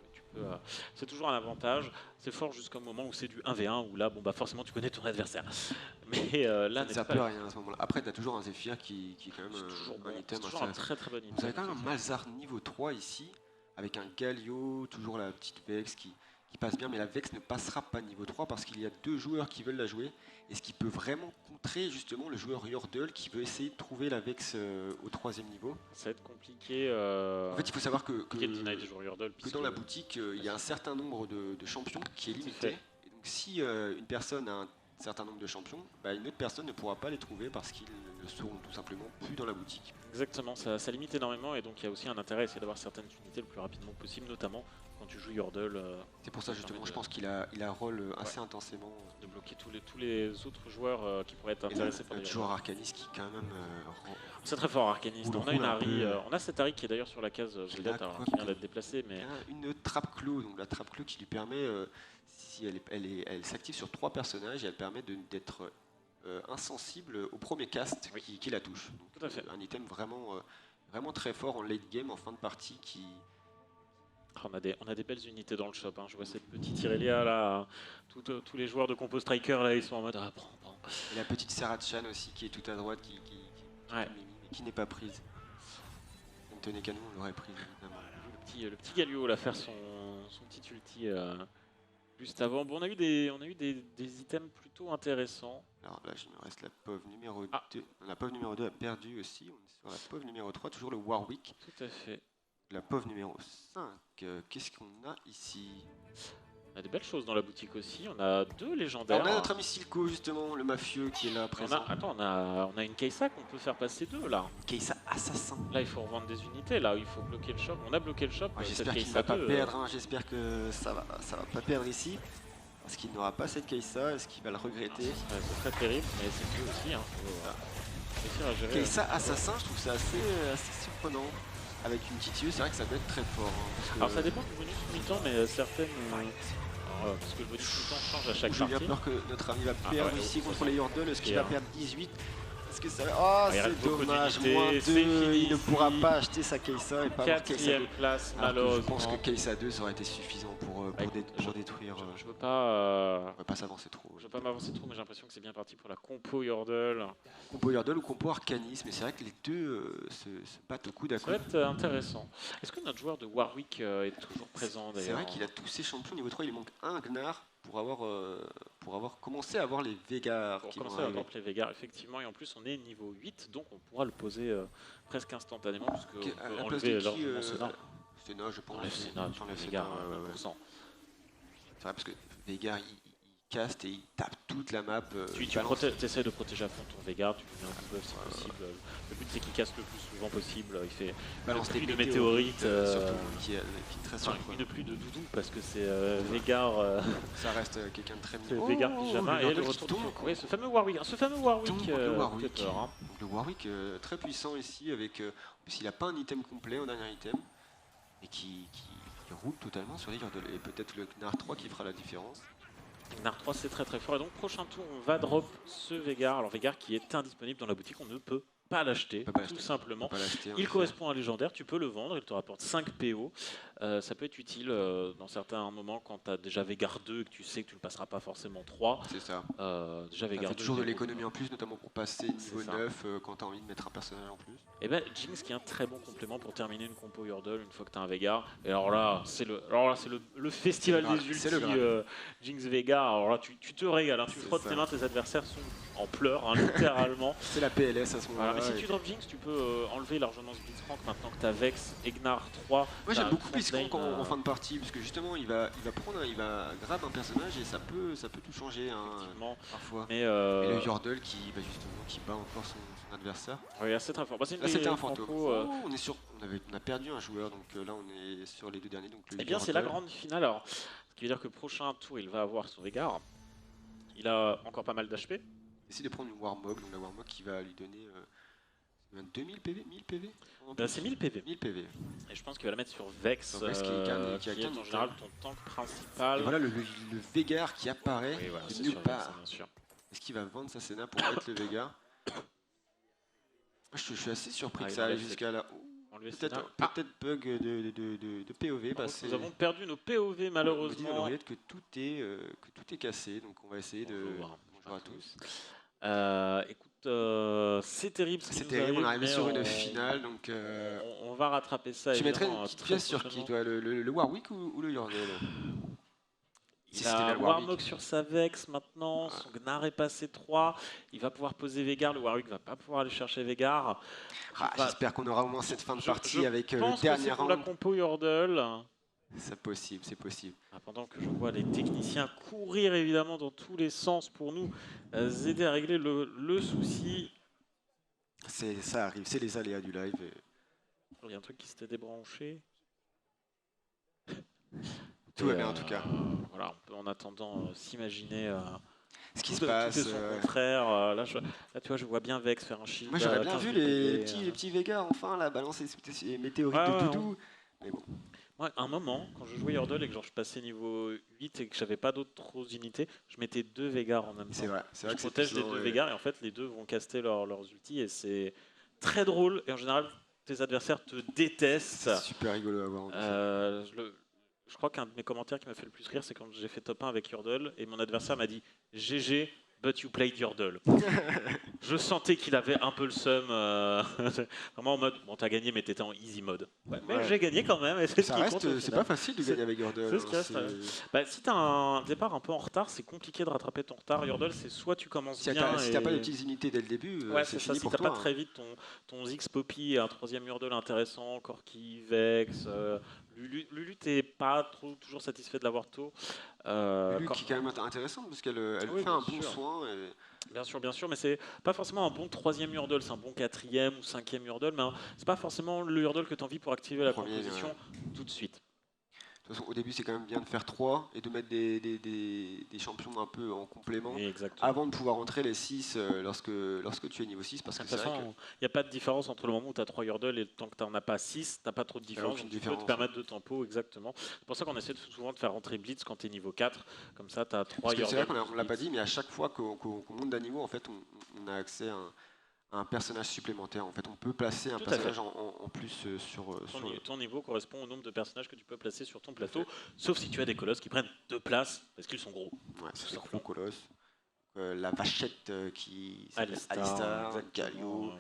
c'est toujours un avantage. C'est fort jusqu'au moment où c'est du 1v1 où là, bon bah forcément tu connais ton adversaire. Mais là, ça peut rien à ce moment-là. Après, tu as toujours un Zephyr qui est quand même un item. C'est toujours un très très bon item. Vous avez quand même un Malzahar niveau 3 ici, avec un Galio, toujours la petite Vex qui passe bien, mais la Vex ne passera pas niveau 3 parce qu'il y a 2 joueurs qui veulent la jouer. Et ce qui peut vraiment contrer justement le joueur Yordle qui veut essayer de trouver la Vex au 3e niveau. Ça va être compliqué. En fait, il faut savoir que dans la boutique, il y a un certain nombre de champions qui est limité. Et donc si une personne a un certain nombre de champions, une autre personne ne pourra pas les trouver parce qu'ils ne seront tout simplement plus dans la boutique. Exactement, ça limite énormément et donc il y a aussi un intérêt à essayer d'avoir certaines unités le plus rapidement possible, notamment quand tu joues Yordle. C'est pour ça justement, je pense qu'il a roll assez intensément. De bloquer tous les autres joueurs qui pourraient être intéressés par les joueur Arcanist qui quand même... c'est très fort Arcanist, on a une Harry, on a cette Harry qui est d'ailleurs sur la case vedette, qui vient d'être déplacée. Mais... Une trappe clos, donc la trappe clos qui lui permet, si elle s'active sur 3 personnages et elle permet d'être insensible au premier cast qui la touche. Donc, tout à fait. Un item vraiment très fort en late game, en fin de partie qui... On a des belles unités dans le shop, hein. Je vois cette petite Irelia là, tous les joueurs de Compo Striker là, ils sont en mode prends. Et la petite Serachan aussi qui est tout à droite, qui n'est pas prise. On tenait canon, on l'aurait prise évidemment. Le petit Galio là, faire son petit ulti juste avant. Bon, on a eu des items plutôt intéressants. Alors là, il me reste la POV numéro 2. La POV numéro 2 a perdu aussi. On est sur la POV numéro 3, toujours le Warwick. Tout à fait. La POV numéro 5, qu'est-ce qu'on a ici? On a des belles choses dans la boutique aussi, on a 2 légendaires. On a notre ami Silco justement, le mafieux qui est là présent. On a une Keisa qu'on peut faire passer 2 là. Keisa assassin. Là il faut revendre des unités, là il faut bloquer le shop. On a bloqué le shop. J'espère qu'il ne va pas perdre, hein. J'espère que ça va pas perdre ici. Parce qu'il n'aura pas cette Keisa, est-ce qu'il va le regretter? C'est très terrible, mais c'est mieux aussi. Hein. Keisa assassin, je trouve ça assez surprenant. Avec une petite yeux, c'est vrai que ça peut être très fort. Hein, alors ça dépend du bonus mutant, mais certaines... parce que le bonus mutant change à chaque partie. J'ai bien peur que notre ami va perdre ici contre les Yordle. Est-ce qu'il va perdre 18? Est-ce que ça va... Oh, c'est dommage, moins 2, il ne pourra pas acheter sa Keisa et pas avoir Keisa 2. Place, malheureusement. Je pense que Keisa 2 ça aurait été suffisant pour pour détruire. Je veux pas. On va pas s'avancer trop. Je veux pas m'avancer trop, mais j'ai l'impression que c'est bien parti pour la compo Yordle. Compo Yordle ou compo Arcanisme, mais c'est vrai que les deux se battent au coude à coude. Ça va être intéressant. Est-ce que notre joueur de Warwick est toujours présent d'ailleurs? C'est vrai qu'il a tous ses champions niveau 3, il manque un Gnar pour avoir commencé à avoir les Veigar. Pour commencer à avoir les Veigar, effectivement, et en plus on est niveau 8, donc on pourra le poser presque instantanément, puisque on peut enlever largement Senna. Senna, je pense. Enlève Senna, tu enlèves Veigar, 100%. C'est vrai, parce que Veigar, il caste et il tape toute la map. Tu essaies de protéger à fond ton Veigar, tu lui mets un buff si possible. Le but c'est qu'il casse le plus souvent possible. Il fait balance une pluie de météorites, surtout qui est très simple. Une pluie de doudou parce que c'est Veigar. Ça reste quelqu'un de très mignon. C'est Veigar pyjama et le retour de oui, ce fameux Warwick. Le Warwick très puissant ici avec. En plus, il n'a pas un item complet en dernier item et qui roule totalement sur les Yordle. Et peut-être le Gnar 3 qui fera la différence. Gnar 3 c'est très très fort et donc prochain tour on va drop ce Veigar. Alors Veigar qui est indisponible dans la boutique, on ne peut pas l'acheter tout simplement. Il correspond à un légendaire, tu peux le vendre, il te rapporte 5 PO. Ça peut être utile dans certains moments quand tu as déjà Veigar 2 et que tu sais que tu ne passeras pas forcément 3. C'est ça. Déjà Veigar 2. toujours de l'économie en plus, notamment pour passer niveau 9 quand tu as envie de mettre un personnage en plus. Et ben Jinx qui est un très bon complément pour terminer une compo Yordle une fois que tu as un Veigar. Et alors là, c'est le festival des ultis Jinx Veigar. Alors là, tu te régales, hein. Tu frottes tes mains, tes adversaires sont en pleurs, hein, littéralement. C'est la PLS à ce moment-là. Mais si tu drop Jinx, tu peux enlever largement ce Blitzcrank maintenant que tu as Vex, Egnar 3. Moi j'aime beaucoup Blitzcrank en fin de partie, parce que justement il va grab un personnage et ça peut tout changer parfois. Mais et le Yordle qui bat encore son adversaire. Oui, c'est très fort. Bah, là c'était un fantôme. On a perdu un joueur, donc là on est sur les deux derniers. Eh bien c'est la grande finale. Alors, ce qui veut dire que prochain tour il va avoir son Veigar. Il a encore pas mal d'HP. Essaye de prendre une Warmog, donc la Warmog qui va lui donner 2000 PV, 1000 PV. C'est 1000 PV. 1000 PV. Et je pense qu'il va la mettre sur Vex, qui est en général ton tank principal. Et voilà le Veigar qui apparaît de nulle part. Bien sûr. Est-ce qu'il va vendre sa Senna pour mettre le Veigar? Je suis assez surpris que ça aille jusqu'à là. Peut-être bug de POV. Nous avons perdu nos POV malheureusement. On dit que tout est cassé, donc on va essayer de... Bonjour à tous. Écoute, c'est terrible. C'est terrible, on est arrivé sur une finale, donc... On va rattraper ça. Tu mettrais une petite pièce sur qui, toi, le Warwick ou le Yordle? Il a Warmog sur sa Vex maintenant, son Gnar est passé 3, il va pouvoir poser Veigar, le Warwick va pas pouvoir aller chercher Veigar. J'espère qu'on aura au moins cette fin de partie avec le dernier round. Pour la compo Yordle. C'est possible, c'est possible. Pendant que je vois les techniciens courir évidemment dans tous les sens pour nous aider à régler le souci. Ça arrive, c'est les aléas du live. Il y a un truc qui s'était débranché. Tout va bien en tout cas. Voilà, on peut en attendant s'imaginer ce qui se passe. Tout son contraire. Là, tu vois, je vois bien Vex faire un shield. Moi j'aurais bien vu les petits Veigar enfin là balancer ces météorites de doudou. Mais bon. Moi, un moment, quand je jouais Yordle et que je passais niveau 8 et que j'avais pas d'autres unités, je mettais 2 Veigar en même temps. C'est vrai je protège les 2 Veigar et en fait les deux vont caster leurs ultis et c'est très drôle et en général tes adversaires te détestent. C'est super rigolo à voir. Je crois qu'un de mes commentaires qui m'a fait le plus rire, c'est quand j'ai fait top 1 avec Yordle et mon adversaire m'a dit « GG, but you played Yordle ». Je sentais qu'il avait un peu le seum, vraiment en mode « bon, t'as gagné, mais t'étais en easy mode ». Mais j'ai gagné quand même. C'est pas facile de gagner avec Yordle. Si t'as un départ un peu en retard, c'est compliqué de rattraper ton retard. Yordle, c'est soit tu commences bien... Si t'as pas de petites unités dès le début, c'est fini pour toi. Si t'as pas très vite ton X-Poppy et un troisième Yordle intéressant, Corki, Vex... Lulu, t'es pas toujours satisfait de l'avoir tôt. Lulu qui est quand même intéressante parce qu'elle fait un bon soin. Bien sûr, mais c'est pas forcément un bon troisième Yordle, c'est un bon quatrième ou cinquième Yordle, mais c'est pas forcément le Yordle que tu as envie pour activer la composition tout de suite. De toute façon, au début, c'est quand même bien de faire 3 et de mettre des champions un peu en complément avant de pouvoir entrer les 6 lorsque tu es niveau 6. Parce que de toute façon, il n'y a pas de différence entre le moment où tu as 3 Yordle et le temps que tu n'en as pas 6, tu n'as pas trop de différence. Donc tu peux te permettre de tempo, exactement. C'est pour ça qu'on essaie souvent de faire rentrer Blitz quand tu es niveau 4. Comme ça, tu as 3 Yordle. C'est vrai qu'on ne l'a pas dit, mais à chaque fois qu'on monte d'un niveau, en fait, on a accès à un personnage supplémentaire. En fait, on peut placer un personnage en plus sur ton niveau correspond au nombre de personnages que tu peux placer sur ton plateau, sauf si tu as des colosses qui prennent 2 places parce qu'ils sont gros. Ouais, c'est des gros colosses. La vachette qui s'appelle Alistar, Galio,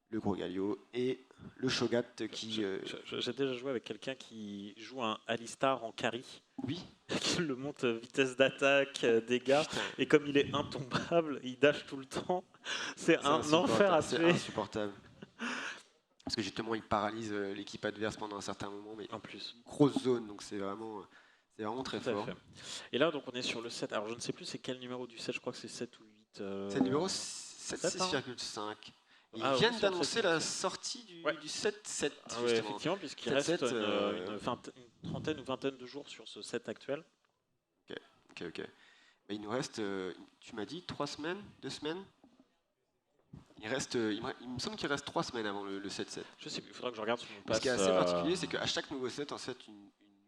le gros Galio et le Shogat qui... J'ai déjà joué avec quelqu'un qui joue un Alistar en carry. Oui. Qui le monte vitesse d'attaque, dégâts, et comme il est intombable, il dash tout le temps. C'est un enfer à tuer. C'est insupportable. Parce que justement, il paralyse l'équipe adverse pendant un certain moment, mais en plus, grosse zone, donc c'est vraiment très fort. Et là, donc on est sur le 7. Alors je ne sais plus c'est quel numéro du 7, je crois que c'est 7 ou 8. C'est le numéro 6,5. Ils viennent d'annoncer la sortie du 7-7. Ah ouais, effectivement, puisqu'il reste une trentaine ou vingtaine de jours sur ce set actuel. Ok. Mais il nous reste, tu m'as dit, 3 semaines, 2 semaines. Il me semble qu'il reste 3 semaines avant le 7-7. Je sais plus, il faudra que je regarde sur mon pass. Ce qui est assez particulier, c'est qu'à chaque nouveau set, en fait, une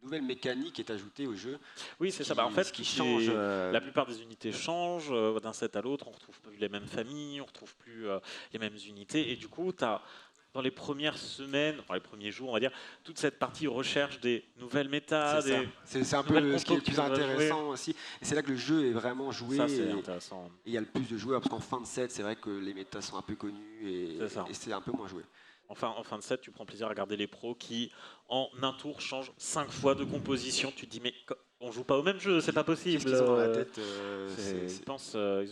nouvelle mécanique est ajoutée au jeu. Oui, c'est ça. En fait, qui change. La plupart des unités changent d'un set à l'autre. On retrouve plus les mêmes familles, on retrouve plus les mêmes unités. Et du coup, tu as dans les premières semaines, dans les premiers jours, on va dire, toute cette partie recherche des nouvelles méta. C'est un peu ce qui est le plus intéressant aussi. Et c'est là que le jeu est vraiment joué. Ça, c'est intéressant. Et il y a le plus de joueurs, parce qu'en fin de set, c'est vrai que les métas sont un peu connus et c'est un peu moins joué. Enfin, en fin de set, tu prends plaisir à regarder les pros qui, en un tour, changent 5 fois de composition. Tu te dis, mais on joue pas au même jeu, c'est pas possible. Qu'est-ce qu'ils ont dans la tête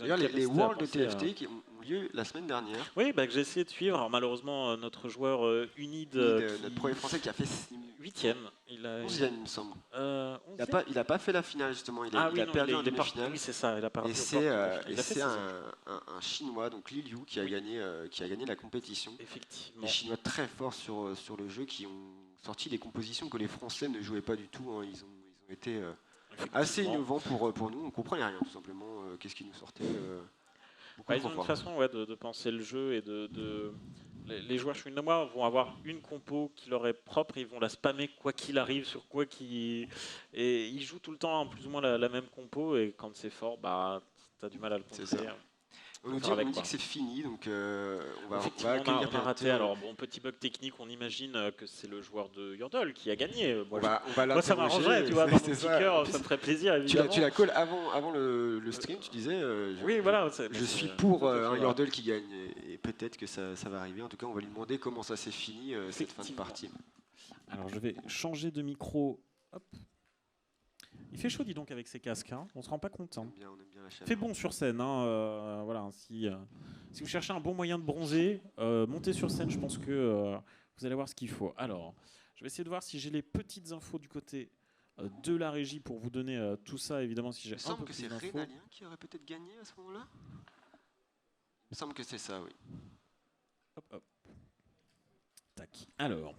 D'ailleurs, les Worlds de TFT qui ont lieu la semaine dernière. Oui, que j'ai essayé de suivre. Alors, malheureusement, notre joueur Unid, notre premier français qui a fait 8e. 11e, il me semble. Il a pas fait la finale, justement. Il a perdu en demi-finale. Oui, c'est ça. Et c'est un Chinois, donc Li Liu, qui a gagné la compétition. Effectivement. Les Chinois très forts sur le jeu, qui ont sorti des compositions que les Français ne jouaient pas du tout. Hein. Ils ont été assez innovants pour nous. On comprenait rien, tout simplement. Qu'est-ce qu'ils nous sortaient ils ont une façon de penser le jeu et les joueurs chinois vont avoir une compo qui leur est propre, ils vont la spammer quoi qu'il arrive, et ils jouent tout le temps plus ou moins la même compo, et quand c'est fort, tu as du mal à le contrer. On nous dit que c'est fini, donc on va accueillir. On a raté. Alors, petit bug technique, on imagine que c'est le joueur de Yordle qui a gagné. Moi, ça m'arrangerait, tu vois, dans mon petit cœur, ça me ferait plaisir, évidemment. Tu la colles avant le stream, tu disais, je suis pour un Yordle qui gagne, et peut-être que ça va arriver. En tout cas, on va lui demander comment ça s'est fini, cette fin de partie. Alors, je vais changer de micro. Hop. Il fait chaud, dis donc, avec ces casques. Hein. On se rend pas compte. Hein. On aime bien la chaleur. Fait bon sur scène. Hein. Voilà. Si vous cherchez un bon moyen de bronzer, montez sur scène. Je pense que vous allez voir ce qu'il faut. Alors, je vais essayer de voir si j'ai les petites infos du côté de la régie pour vous donner tout ça. Évidemment, si j'ai un peu plus d'infos. Il me semble que c'est Rénalien qui aurait peut-être gagné à ce moment-là. Il me semble que c'est ça, oui. Hop. Tac. Alors.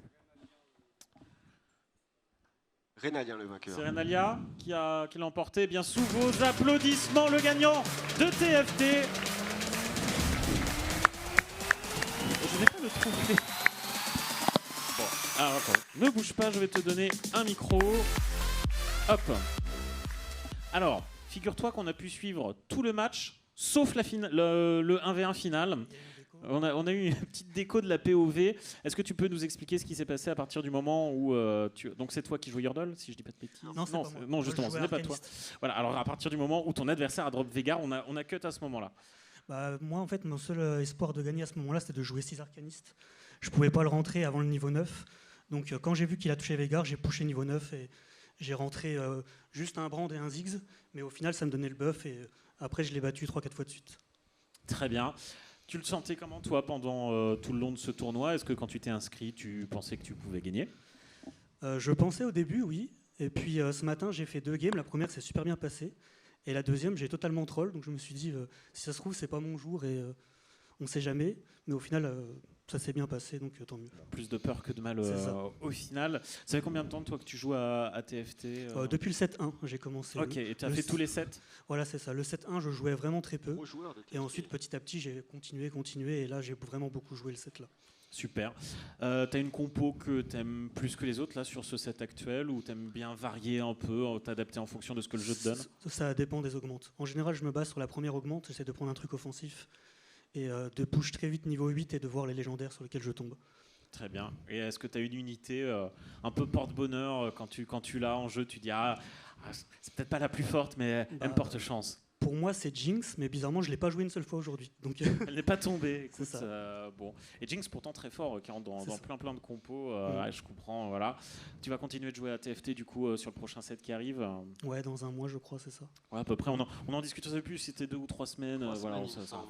Rénalien le vainqueur. C'est Rénalia qui l'a emporté. Eh bien, sous vos applaudissements, le gagnant de TFT. Je n'ai pas le trophée. Bon, alors attends, ne bouge pas, je vais te donner un micro. Hop. Alors, figure-toi qu'on a pu suivre tout le match, sauf le 1v1 final. On a eu une petite déco de la POV. Est-ce que tu peux nous expliquer ce qui s'est passé à partir du moment où donc c'est toi qui joues Yordle, si je dis pas de bêtises? Non, justement, ce n'est pas toi. Voilà. Alors à partir du moment où ton adversaire a drop Veigar, on a cut à ce moment-là. Moi, en fait, mon seul espoir de gagner à ce moment-là, c'était de jouer 6 arcanistes. Je pouvais pas le rentrer avant le niveau 9. Donc quand j'ai vu qu'il a touché Veigar, j'ai pushé niveau 9 et j'ai rentré juste un Brand et un Ziggs. Mais au final, ça me donnait le buff et après, je l'ai battu 3-4 fois de suite. Très bien. Tu le sentais comment, toi, pendant tout le long de ce tournoi? Est-ce que quand tu t'es inscrit, tu pensais que tu pouvais gagner? Je pensais au début, oui. Et puis ce matin, j'ai fait 2 games. La première, c'est super bien passé. Et la deuxième, j'ai totalement troll. Donc je me suis dit, si ça se trouve, c'est pas mon jour et on ne sait jamais. Mais au final, ça s'est bien passé, donc tant mieux. Plus de peur que de mal au final. Ça fait combien de temps, toi, que tu joues à TFT Depuis le 7-1, j'ai commencé. Ok, et tu as fait tous les 7? Voilà, c'est ça. Le 7-1, je jouais vraiment très peu. Et ensuite, petit à petit, j'ai continué. Et là, j'ai vraiment beaucoup joué le 7 là. Super. T'as une compo que t'aimes plus que les autres là sur ce set actuel, ou t'aimes bien varier un peu, t'adapter en fonction de ce que le jeu te donne? Ça dépend des augmentes. En général, je me base sur la première augmente, j'essaie de prendre un truc offensif. et de push très vite niveau 8 et de voir les légendaires sur lesquels je tombe. Très bien. Et est-ce que tu as une unité un peu porte-bonheur quand tu l'as en jeu, tu dis c'est peut-être pas la plus forte, mais elle me porte chance. Pour moi, c'est Jinx, mais bizarrement, je ne l'ai pas joué une seule fois aujourd'hui. Donc... Elle n'est pas tombée. Écoute, c'est ça. Bon. Et Jinx, pourtant très fort, qui rentre dans plein de compos. Je comprends. Voilà. Tu vas continuer de jouer à TFT du coup sur le prochain set qui arrive. Ouais, dans un mois, je crois, c'est ça. Ouais, à peu près. On en discute, je sais plus si c'était 2 ou 3 semaines. Voilà,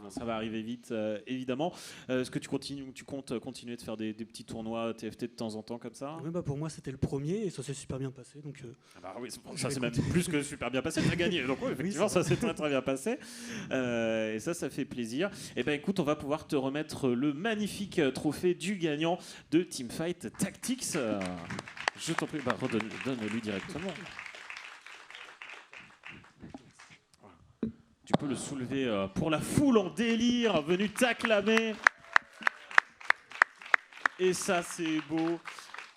ça va arriver vite, évidemment. Est-ce que tu comptes continuer de faire des petits tournois TFT de temps en temps comme ça? Oui, pour moi, c'était le premier et ça s'est super bien passé. Donc, oui, ça c'est même plus que super bien passé. Tu as gagné. Donc, effectivement, ça s'est très bien passé. Et ça fait plaisir. Et ben écoute, on va pouvoir te remettre le magnifique trophée du gagnant de Teamfight Tactics. Je t'en prie, donne-lui directement. Voilà. Tu peux le soulever pour la foule en délire venue t'acclamer. Et ça, c'est beau.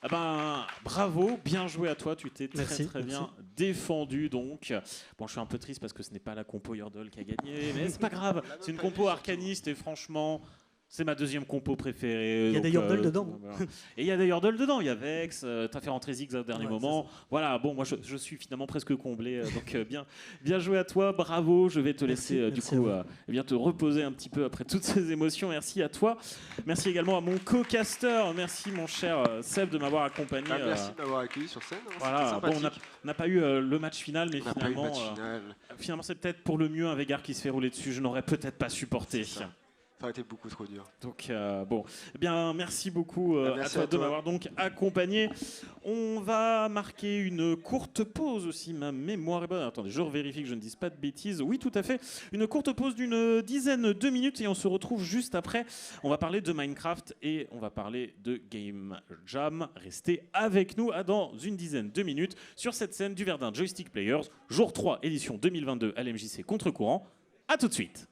Ah ben, bravo, bien joué à toi, tu t'es très bien défendu donc. Bon, je suis un peu triste parce que ce n'est pas la compo Yordle qui a gagné, mais c'est pas grave, c'est une compo arcaniste et franchement, c'est ma deuxième compo préférée. Il y a des Yordle dedans. Voilà. Et il y a des Yordle dedans, il y a Vex, t'as fait rentrer Ziggs au dernier moment. Voilà, bon, moi je suis finalement presque comblé, donc bien joué à toi, bravo. Je vais te laisser du coup te reposer un petit peu après toutes ces émotions. Merci à toi. Merci également à mon co-caster. Merci mon cher Seb de m'avoir accompagné. Merci de m'avoir accueilli sur scène. Voilà, bon, on n'a pas eu le match final, mais finalement c'est peut-être pour le mieux un Veigar qui se fait rouler dessus. Je n'aurais peut-être pas supporté. Ça a été beaucoup trop dur. Donc eh bien, merci beaucoup à toi de m'avoir donc accompagné. On va marquer une courte pause aussi, ma mémoire est bonne. Attendez, je revérifie que je ne dise pas de bêtises. Oui, tout à fait. Une courte pause d'une dizaine de minutes et on se retrouve juste après. On va parler de Minecraft et on va parler de Game Jam. Restez avec nous dans une dizaine de minutes sur cette scène du Verdun Joystick Players, jour 3, édition 2022 à l'MJC Contre-Courant. À tout de suite.